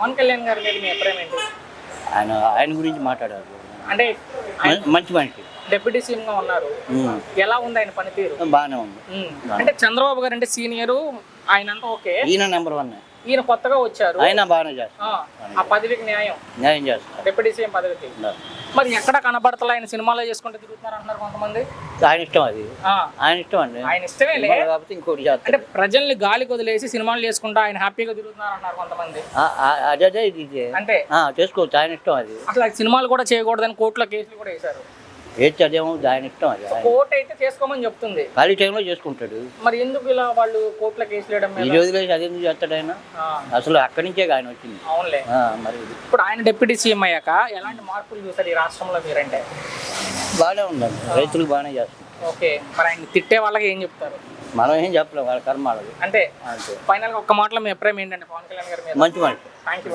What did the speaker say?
పవన్ కళ్యాణ్ గారి మీద మీ అభిప్రాయం ఏంటి? ఆయన గురించి మాట్లాడారు. అంటే మంచి మనిషి, డిప్యూటీ సీఎం గా ఉన్నారు. ఎలా ఉంది ఆయన పనితీరు? బాగానే ఉంది. అంటే చంద్రబాబు గారు అంటే సీనియర్, ఆయన అంతా ఓకే. ఈయన నెంబర్ 1. ఈయన కొత్తగా వచ్చారు, ఆయన బాగానే చేస్తారు. ఆ పదవికి న్యాయం చేస్తారు. డిప్యూటీ సీఎం పదవికి. మరి ఎక్కడ కనబడతలే, ఆయన సినిమాలో చేసుకుంటే తిరుగుతున్నారు అంటున్నారు కొంతమంది. ఆయన ఇష్టం అది. ఆయన ఇష్టం అండి. ఆయన ఇష్టమేలే, కాకపోతే ఇంకోటి చేస్తారు. అంటే ప్రజల్ని గాలికి వదిలేసి సినిమాలు చేసుకుంటా ఆయన హ్యాపీగా తిరుగుతున్నారు అంటున్నారు కొంతమంది. అదే ఇది అంటే చేసుకోవచ్చు, ఆయన ఇష్టం అది. అసలు సినిమాలు కూడా చేయకూడదని కోర్టులో కేసులు కూడా వేశారు. ఏది అదేమో ఆయన ఇష్టం అది. కోర్టు అయితే చేసుకోమని చెప్తుంది, ఖాళీ టైంలో చేసుకుంటాడు. మరి ఎందుకు ఇలా వాళ్ళు కోర్టులో కేసులు వేయడం? ఈ వదిలేసి అది ఎందుకు చేస్తాడు ఆయన? అసలు అక్కడి నుంచే ఆయన వచ్చింది. అవునులే. మరి ఇప్పుడు ఆయన డిప్యూటీ సీఎం అయ్యాక ఎలాంటి మార్పులు చూసారు ఈ రాష్ట్రంలో మీరంటే? బాగానే ఉందండి, రైతులకు బాగానే చేస్తారు. ఓకే, మరి ఆయన తిట్టే వాళ్ళకి ఏం చెప్తారు? మనం ఏం చెప్పలేము, వాళ్ళ కర్మ వాళ్ళది. అంటే ఫైనల్ గా ఒక్క మాటలో మీ అభిప్రాయం ఏంటంటే పవన్ కళ్యాణ్ గారి మీద? మంచి మనిషి. Thank you.